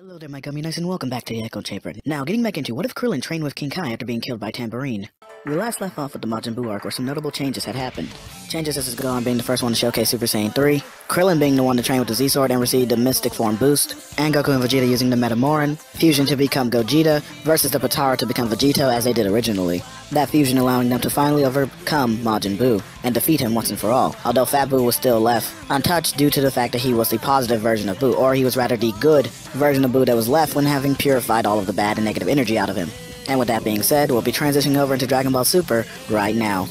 Hello there, my gumminess, and welcome back to the Echo Chamber. Now, getting back into what if Krillin trained with King Kai after being killed by Tambourine? We last left off with the Majin Buu arc where some notable changes had happened. Changes such as Gohan being the first one to showcase Super Saiyan 3, Krillin being the one to train with the Z-Sword and receive the Mystic Form boost, and Goku and Vegeta using the Metamoran fusion to become Gogeta versus the Potara to become Vegito as they did originally. That fusion allowing them to finally overcome Majin Buu and defeat him once and for all, although Fat Buu was still left untouched due to the fact that he was the positive version of Buu, or he was rather the good version of Buu that was left when having purified all of the bad and negative energy out of him. And with that being said, we'll be transitioning over into Dragon Ball Super right now.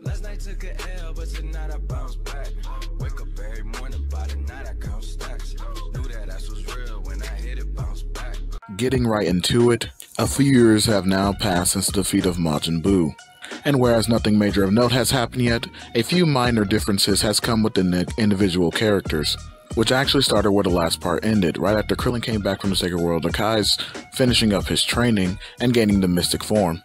Last night took a L, but tonight I bounce back. Wake up every morning, by the night I count stacks. Knew that ass was real when I hit it, bounce back. Getting right into it, a few years have now passed since the defeat of Majin Buu. And whereas nothing major of note has happened yet, a few minor differences has come within the individual characters, which actually started where the last part ended, right after Krillin came back from the Sacred World of Kai's, finishing up his training and gaining the Mystic Form,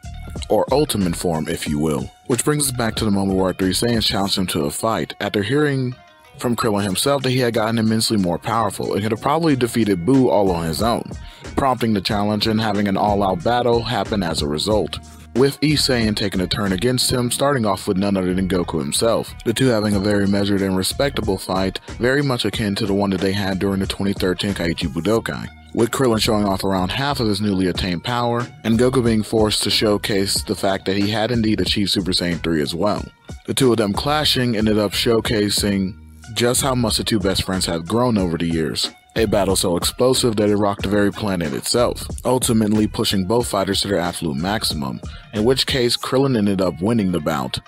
or Ultimate Form if you will. Which brings us back to the moment where our three Saiyans challenged him to a fight, after hearing from Krillin himself that he had gotten immensely more powerful and could have probably defeated Buu all on his own, prompting the challenge and having an all-out battle happen as a result, with each Saiyan taking a turn against him, starting off with none other than Goku himself, the two having a very measured and respectable fight, very much akin to the one that they had during the 2013 Tenkaichi Budokai, with Krillin showing off around half of his newly attained power, and Goku being forced to showcase the fact that he had indeed achieved Super Saiyan 3 as well. The two of them clashing ended up showcasing just how much the two best friends have grown over the years. A battle so explosive that it rocked the very planet itself, ultimately pushing both fighters to their absolute maximum, in which case Krillin ended up winning the bout,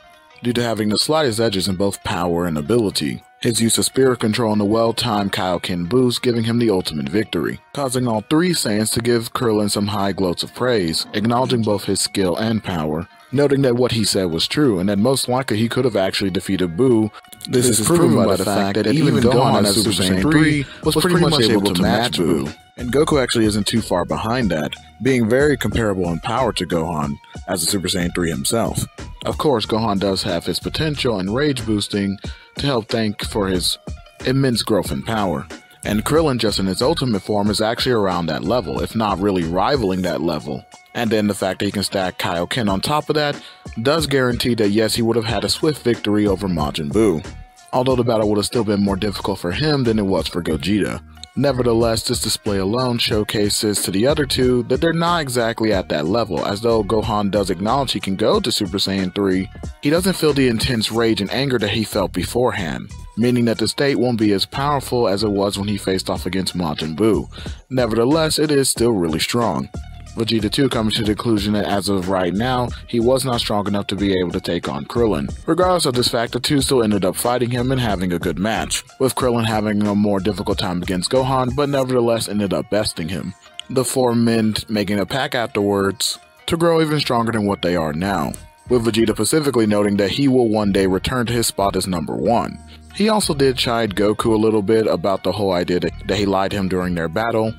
due to having the slightest edges in both power and ability, his use of spirit control and the well-timed Kaioken boost giving him the ultimate victory, causing all three Saiyans to give Krillin some high gloats of praise, acknowledging both his skill and power, noting that what he said was true and that most likely he could have actually defeated Buu. This is proven by the fact that even Gohan as Super Saiyan 3 was pretty much able to match Buu. And Goku actually isn't too far behind that, being very comparable in power to Gohan as a Super Saiyan 3 himself. Of course, Gohan does have his potential and rage boosting to help thank for his immense growth in power. And Krillin just in his ultimate form is actually around that level, if not really rivaling that level. And then the fact that he can stack Kaioken on top of that does guarantee that yes, he would have had a swift victory over Majin Buu, although the battle would have still been more difficult for him than it was for Gogeta. Nevertheless, this display alone showcases to the other two that they're not exactly at that level, as though Gohan does acknowledge he can go to Super Saiyan 3, he doesn't feel the intense rage and anger that he felt beforehand, meaning that the state won't be as powerful as it was when he faced off against Majin Buu. Nevertheless, it is still really strong. Vegeta too coming to the conclusion that as of right now, he was not strong enough to be able to take on Krillin. Regardless of this fact, the two still ended up fighting him and having a good match, with Krillin having a more difficult time against Gohan, but nevertheless ended up besting him. The four men making a pact afterwards to grow even stronger than what they are now, with Vegeta specifically noting that he will one day return to his spot as number one. He also did chide Goku a little bit about the whole idea that he lied to him during their battle,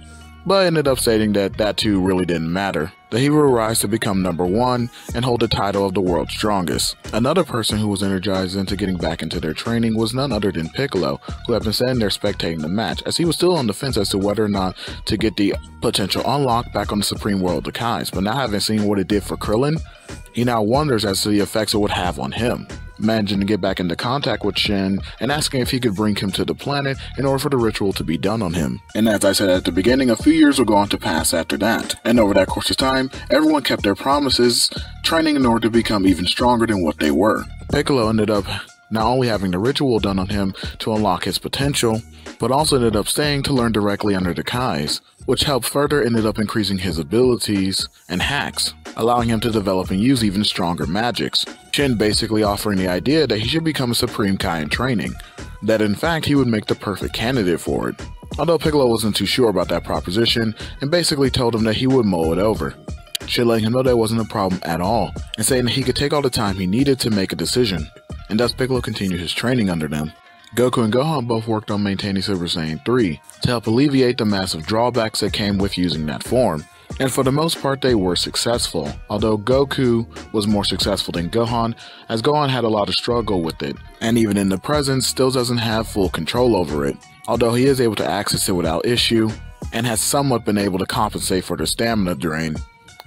but ended up stating that that too really didn't matter, that he will rise to become number one and hold the title of the world's strongest. Another person who was energized into getting back into their training was none other than Piccolo, who had been sitting there spectating the match, as he was still on the fence as to whether or not to get the potential unlock back on the Supreme World of Kai's, but now having seen what it did for Krillin, he now wonders as to the effects it would have on him. Managing to get back into contact with Shin and asking if he could bring him to the planet in order for the ritual to be done on him. And as I said at the beginning, a few years will go on to pass after that. And over that course of time, everyone kept their promises, training in order to become even stronger than what they were. Piccolo ended up not only having the ritual done on him to unlock his potential, but also ended up staying to learn directly under the Kais, which helped further ended up increasing his abilities and hacks, allowing him to develop and use even stronger magics. Shin basically offering the idea that he should become a Supreme Kai in training, that in fact he would make the perfect candidate for it. Although Piccolo wasn't too sure about that proposition and basically told him that he would mull it over. Shin letting him know that wasn't a problem at all and saying that he could take all the time he needed to make a decision, and thus Piccolo continued his training under them. Goku and Gohan both worked on maintaining Super Saiyan 3 to help alleviate the massive drawbacks that came with using that form, And for the most part, they were successful, although Goku was more successful than Gohan, as Gohan had a lot of struggle with it, and even in the present still doesn't have full control over it, although he is able to access it without issue, and has somewhat been able to compensate for the stamina drain.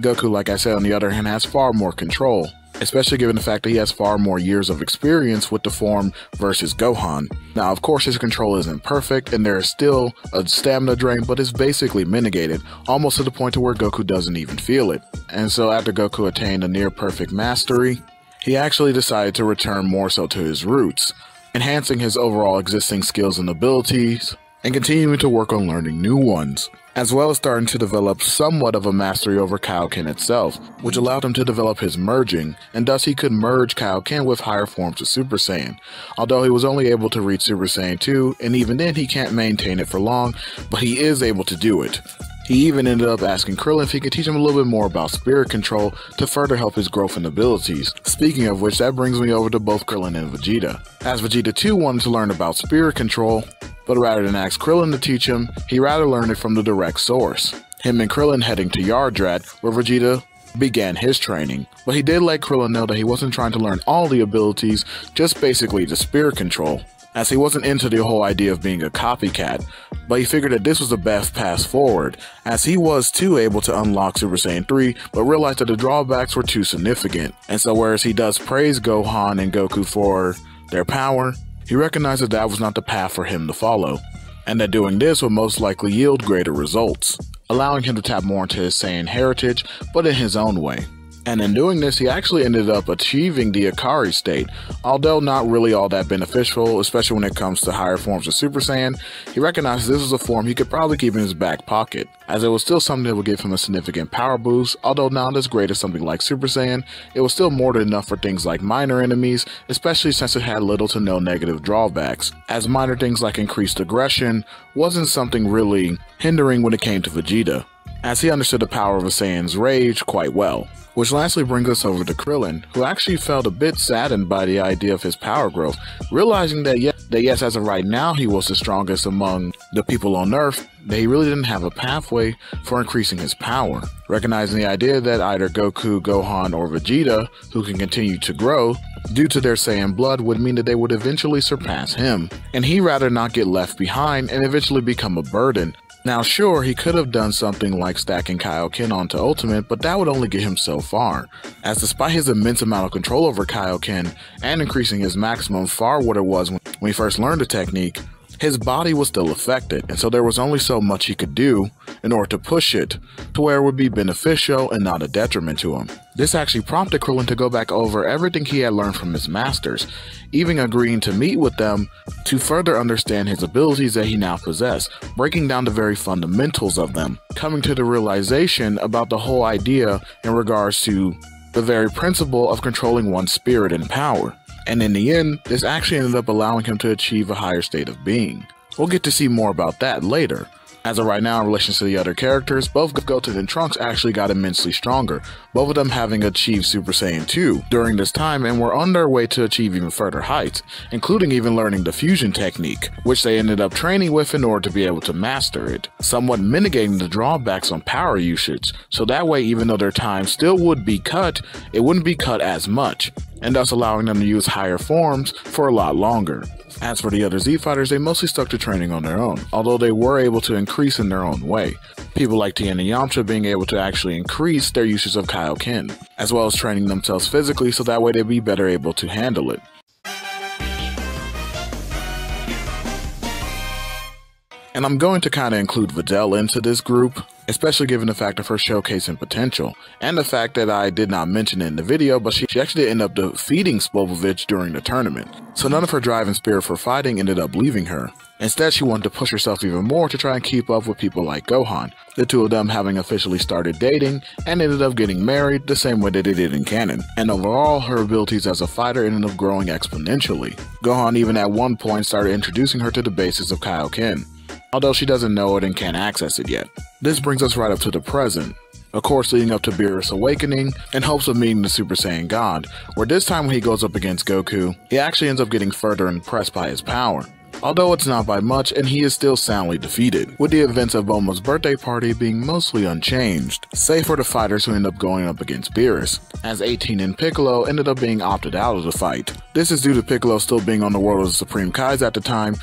Goku, like I said, on the other hand, has far more control, especially given the fact that he has far more years of experience with the form versus Gohan. Now, of course, his control isn't perfect, and there is still a stamina drain, but it's basically mitigated, almost to the point to where Goku doesn't even feel it. And so after Goku attained a near-perfect mastery, he actually decided to return more so to his roots, enhancing his overall existing skills and abilities, and continuing to work on learning new ones, as well as starting to develop somewhat of a mastery over Kaioken itself, which allowed him to develop his merging, and thus he could merge Kaioken with higher forms of Super Saiyan, although he was only able to reach Super Saiyan 2, and even then he can't maintain it for long, but he is able to do it. He even ended up asking Krillin if he could teach him a little bit more about spirit control to further help his growth and abilities. Speaking of which, that brings me over to both Krillin and Vegeta, as Vegeta too wanted to learn about spirit control, but rather than ask Krillin to teach him, he rather learned it from the direct source, him and Krillin heading to Yardrat, where Vegeta began his training. But he did let Krillin know that he wasn't trying to learn all the abilities, just basically the spirit control, as he wasn't into the whole idea of being a copycat, but he figured that this was the best path forward, as he was too able to unlock Super Saiyan 3, but realized that the drawbacks were too significant. And so whereas he does praise Gohan and Goku for their power, he recognized that was not the path for him to follow, and that doing this would most likely yield greater results, allowing him to tap more into his Saiyan heritage, but in his own way. And in doing this, he actually ended up achieving the Ikari state, although not really all that beneficial, especially when it comes to higher forms of Super Saiyan. He recognized this was a form he could probably keep in his back pocket, as it was still something that would give him a significant power boost, although not as great as something like Super Saiyan. It was still more than enough for things like minor enemies, especially since it had little to no negative drawbacks, as minor things like increased aggression wasn't something really hindering when it came to Vegeta, as he understood the power of a Saiyan's rage quite well. Which lastly brings us over to Krillin, who actually felt a bit saddened by the idea of his power growth, realizing that yes, as of right now he was the strongest among the people on Earth, that he really didn't have a pathway for increasing his power. Recognizing the idea that either Goku, Gohan, or Vegeta, who can continue to grow, due to their Saiyan blood, would mean that they would eventually surpass him, and he'd rather not get left behind and eventually become a burden. Now sure, he could have done something like stacking Kaioken onto Ultimate, but that would only get him so far, as despite his immense amount of control over Kaioken and increasing his maximum far what it was when he first learned the technique, his body was still affected, and so there was only so much he could do in order to push it to where it would be beneficial and not a detriment to him. This actually prompted Krillin to go back over everything he had learned from his masters, even agreeing to meet with them to further understand his abilities that he now possessed, breaking down the very fundamentals of them, coming to the realization about the whole idea in regards to the very principle of controlling one's spirit and power. And in the end, this actually ended up allowing him to achieve a higher state of being. We'll get to see more about that later. As of right now, in relation to the other characters, both Goten and Trunks actually got immensely stronger, both of them having achieved Super Saiyan 2 during this time and were on their way to achieve even further heights, including even learning the fusion technique, which they ended up training with in order to be able to master it, somewhat mitigating the drawbacks on power usage, so that way even though their time still would be cut, it wouldn't be cut as much, and thus allowing them to use higher forms for a lot longer. As for the other Z Fighters, they mostly stuck to training on their own, although they were able to increase in their own way. People like Tien and Yamcha being able to actually increase their usage of Kaioken, as well as training themselves physically so that way they'd be better able to handle it. And I'm going to kind of include Videl into this group, especially given the fact of her showcasing potential, and the fact that I did not mention it in the video, but she actually did end up defeating Spopovich during the tournament. So none of her drive and spirit for fighting ended up leaving her. Instead, she wanted to push herself even more to try and keep up with people like Gohan, the two of them having officially started dating and ended up getting married the same way that they did in canon. And overall, her abilities as a fighter ended up growing exponentially. Gohan even at one point started introducing her to the basics of Kaioken, although she doesn't know it and can't access it yet. This brings us right up to the present, of course leading up to Beerus awakening in hopes of meeting the Super Saiyan God, where this time when he goes up against Goku, he actually ends up getting further impressed by his power, although it's not by much, and he is still soundly defeated, with the events of Bulma's birthday party being mostly unchanged, save for the fighters who end up going up against Beerus, as 18 and Piccolo ended up being opted out of the fight. This is due to Piccolo still being on the world of the Supreme Kais at the time,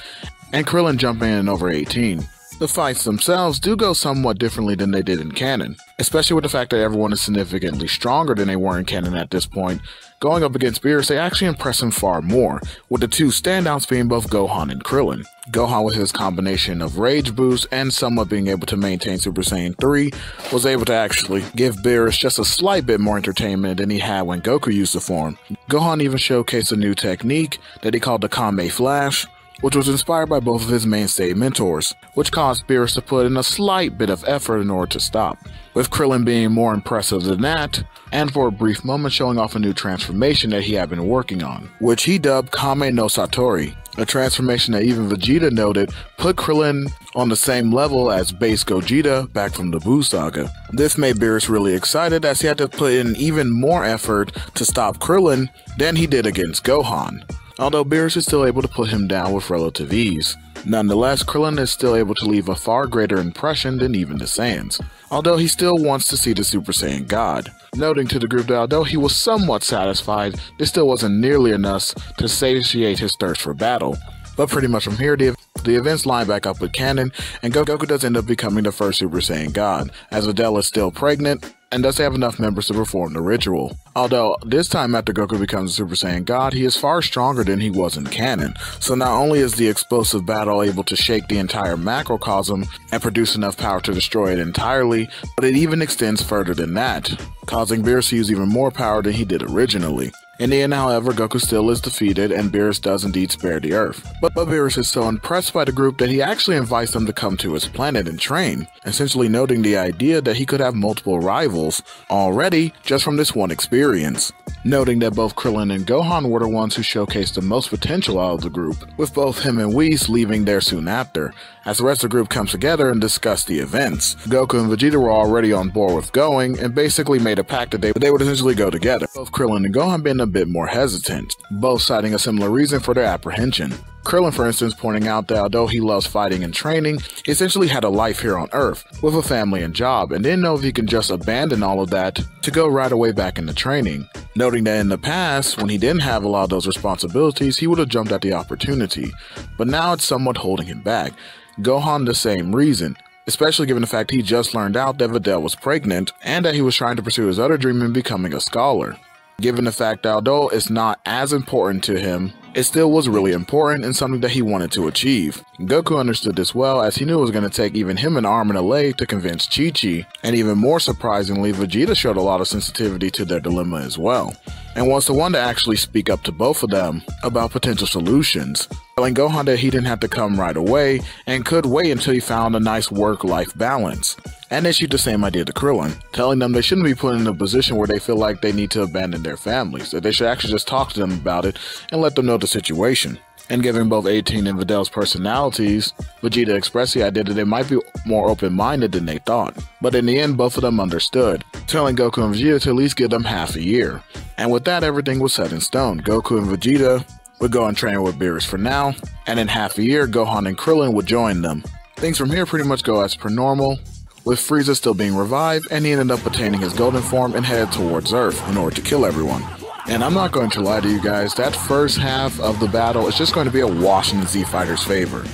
and Krillin jumping in over 18. The fights themselves do go somewhat differently than they did in canon, especially with the fact that everyone is significantly stronger than they were in canon at this point. Going up against Beerus, they actually impress him far more, with the two standouts being both Gohan and Krillin. Gohan, with his combination of Rage Boost and somewhat being able to maintain Super Saiyan 3, was able to actually give Beerus just a slight bit more entertainment than he had when Goku used the form. Gohan even showcased a new technique that he called the Kame Flash, which was inspired by both of his mainstay mentors, which caused Beerus to put in a slight bit of effort in order to stop, with Krillin being more impressive than that, and for a brief moment showing off a new transformation that he had been working on, which he dubbed Kame no Satori, a transformation that even Vegeta noted put Krillin on the same level as base Gogeta back from the Buu saga. This made Beerus really excited, as he had to put in even more effort to stop Krillin than he did against Gohan, although Beerus is still able to put him down with relative ease. Nonetheless, Krillin is still able to leave a far greater impression than even the Saiyans, although he still wants to see the Super Saiyan God, noting to the group that although he was somewhat satisfied, this still wasn't nearly enough to satiate his thirst for battle. But pretty much from here, the events line back up with canon, and Goku does end up becoming the first Super Saiyan God, as Videl is still pregnant, and does have enough members to perform the ritual. Although, this time after Goku becomes a Super Saiyan God, he is far stronger than he was in canon, so not only is the explosive battle able to shake the entire macrocosm and produce enough power to destroy it entirely, but it even extends further than that, causing Beerus to use even more power than he did originally. In the end, however, Goku still is defeated, and Beerus does indeed spare the Earth. But Beerus is so impressed by the group that he actually invites them to come to his planet and train, essentially noting the idea that he could have multiple rivals already just from this one experience. Noting that both Krillin and Gohan were the ones who showcased the most potential out of the group, with both him and Whis leaving there soon after, as the rest of the group comes together and discuss the events. Goku and Vegeta were already on board with going, and basically made a pact that they would essentially go together, both Krillin and Gohan being a bit more hesitant, both citing a similar reason for their apprehension. Krillin, for instance, pointing out that although he loves fighting and training, he essentially had a life here on Earth, with a family and job, and didn't know if he could just abandon all of that to go right away back into training. Noting that in the past, when he didn't have a lot of those responsibilities, he would have jumped at the opportunity, but now it's somewhat holding him back. Gohan the same reason, especially given the fact he just learned out that Videl was pregnant, and that he was trying to pursue his other dream in becoming a scholar. Given the fact that although it's not as important to him, it still was really important and something that he wanted to achieve. Goku understood this well, as he knew it was going to take even him an arm and a leg to convince Chi-Chi, and even more surprisingly, Vegeta showed a lot of sensitivity to their dilemma as well, and was the one to actually speak up to both of them about potential solutions, telling Gohan that he didn't have to come right away and could wait until he found a nice work-life balance. And issued the same idea to Krillin, telling them they shouldn't be put in a position where they feel like they need to abandon their families, that they should actually just talk to them about it and let them know the situation. And given both 18 and Videl's personalities, Vegeta expressed the idea that they might be more open-minded than they thought. But in the end, both of them understood, telling Goku and Vegeta to at least give them half a year. And with that, everything was set in stone. Goku and Vegeta would go and train with Beerus for now, and in half a year, Gohan and Krillin would join them. Things from here pretty much go as per normal, with Frieza still being revived, and he ended up attaining his golden form and headed towards Earth in order to kill everyone. And I'm not going to lie to you guys, that first half of the battle is just going to be a wash in the Z Fighters' favor.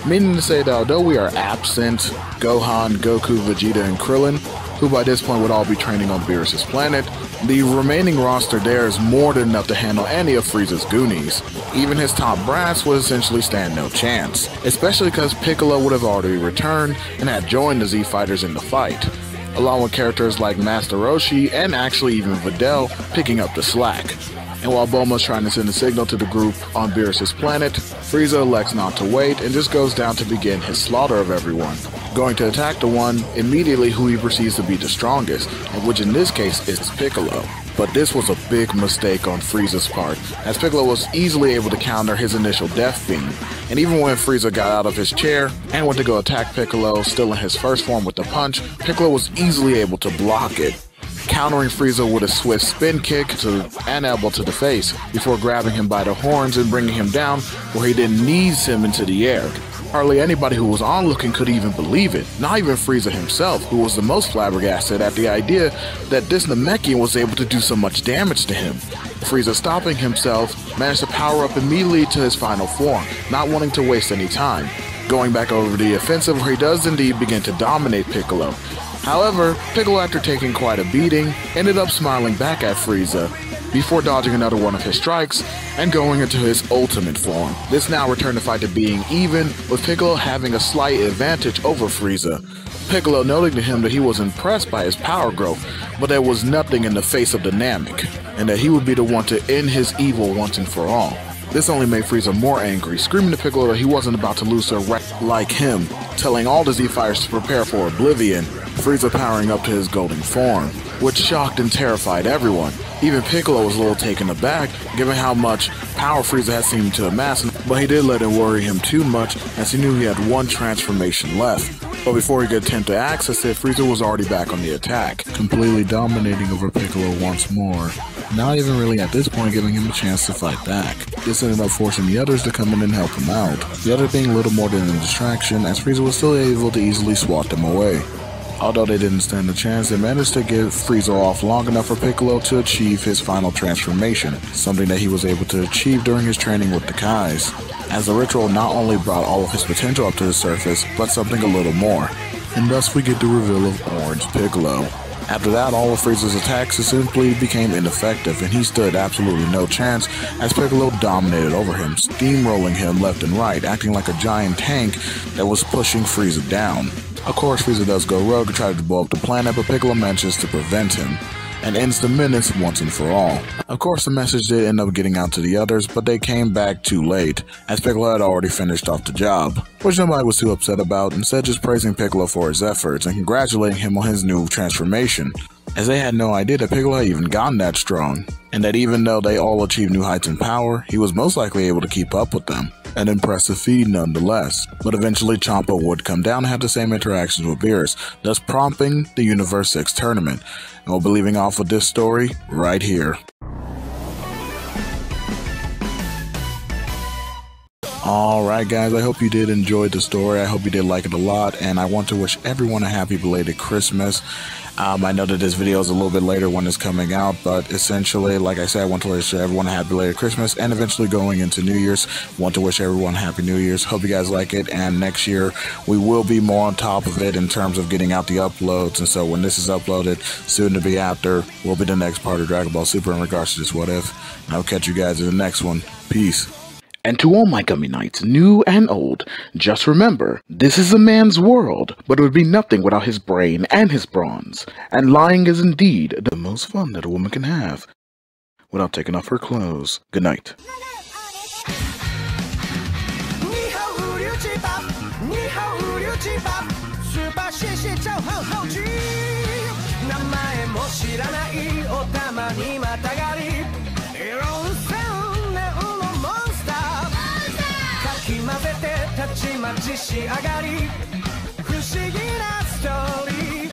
Meaning to say that although we are absent Gohan, Goku, Vegeta, and Krillin, who by this point would all be training on Beerus' planet, the remaining roster there is more than enough to handle any of Frieza's Goonies. Even his top brass would essentially stand no chance, especially because Piccolo would have already returned and had joined the Z Fighters in the fight, along with characters like Master Roshi and actually even Videl picking up the slack. And while Bulma's trying to send a signal to the group on Beerus' planet, Frieza elects not to wait and just goes down to begin his slaughter of everyone, going to attack the one immediately who he perceives to be the strongest, which in this case is Piccolo. But this was a big mistake on Frieza's part, as Piccolo was easily able to counter his initial death beam, and even when Frieza got out of his chair and went to go attack Piccolo, still in his first form with the punch, Piccolo was easily able to block it. countering Frieza with a swift spin kick and elbow to the face, before grabbing him by the horns and bringing him down where he then knees him into the air. Hardly anybody who was onlooking could even believe it, not even Frieza himself, who was the most flabbergasted at the idea that this Namekian was able to do so much damage to him. Frieza, stopping himself, managed to power up immediately to his final form, not wanting to waste any time, going back over the offensive where he does indeed begin to dominate Piccolo. However, Piccolo, after taking quite a beating, ended up smiling back at Frieza, before dodging another one of his strikes and going into his ultimate form. This now returned the fight to being even, with Piccolo having a slight advantage over Frieza. Piccolo noting to him that he was impressed by his power growth, but there was nothing in the face of the Namek, and that he would be the one to end his evil once and for all. This only made Frieza more angry, screaming to Piccolo that he wasn't about to lose to a wreck like him, telling all the Z-Fighters to prepare for oblivion, Frieza powering up to his golden form, which shocked and terrified everyone. Even Piccolo was a little taken aback, given how much power Frieza had seemed to amass, but he did let it worry him too much, as he knew he had one transformation left. But before he could attempt to access it, Frieza was already back on the attack, completely dominating over Piccolo once more, not even really at this point giving him a chance to fight back. This ended up forcing the others to come in and help him out, the other being little more than a distraction, as Frieza was still able to easily swat them away. Although they didn't stand a chance, they managed to get Frieza off long enough for Piccolo to achieve his final transformation, something that he was able to achieve during his training with the Kais, as the ritual not only brought all of his potential up to the surface, but something a little more, and thus we get the reveal of Orange Piccolo. After that, all of Frieza's attacks simply became ineffective, and he stood absolutely no chance as Piccolo dominated over him, steamrolling him left and right, acting like a giant tank that was pushing Frieza down. Of course, Frieza does go rogue and try to blow up the planet, but Piccolo manages to prevent him, and ends the menace once and for all. Of course, the message did end up getting out to the others, but they came back too late, as Piccolo had already finished off the job, which nobody was too upset about, instead just praising Piccolo for his efforts and congratulating him on his new transformation, as they had no idea that Piccolo had even gotten that strong, and that even though they all achieved new heights in power, he was most likely able to keep up with them. An impressive feat nonetheless, but eventually Champa would come down and have the same interactions with Beerus, thus prompting the Universe 6 tournament, and we'll be leaving off with this story right here. Alright guys, I hope you did enjoy the story, I hope you did like it a lot, and I want to wish everyone a happy belated Christmas. I know that this video is a little bit later when it's coming out, but essentially, like I said, I want to wish everyone a happy belated Christmas, and eventually going into New Year's, want to wish everyone a happy New Year's. Hope you guys like it, and next year we will be more on top of it in terms of getting out the uploads, and so when this is uploaded, soon to be after, will be the next part of Dragon Ball Super in regards to this What If, and I'll catch you guys in the next one. Peace. And to all my gummy knights, new and old, just remember, this is a man's world, but it would be nothing without his brain and his bronze. And lying is indeed the most fun that a woman can have, without taking off her clothes. Good night.「たちまち仕上がり」「不思議なストーリー」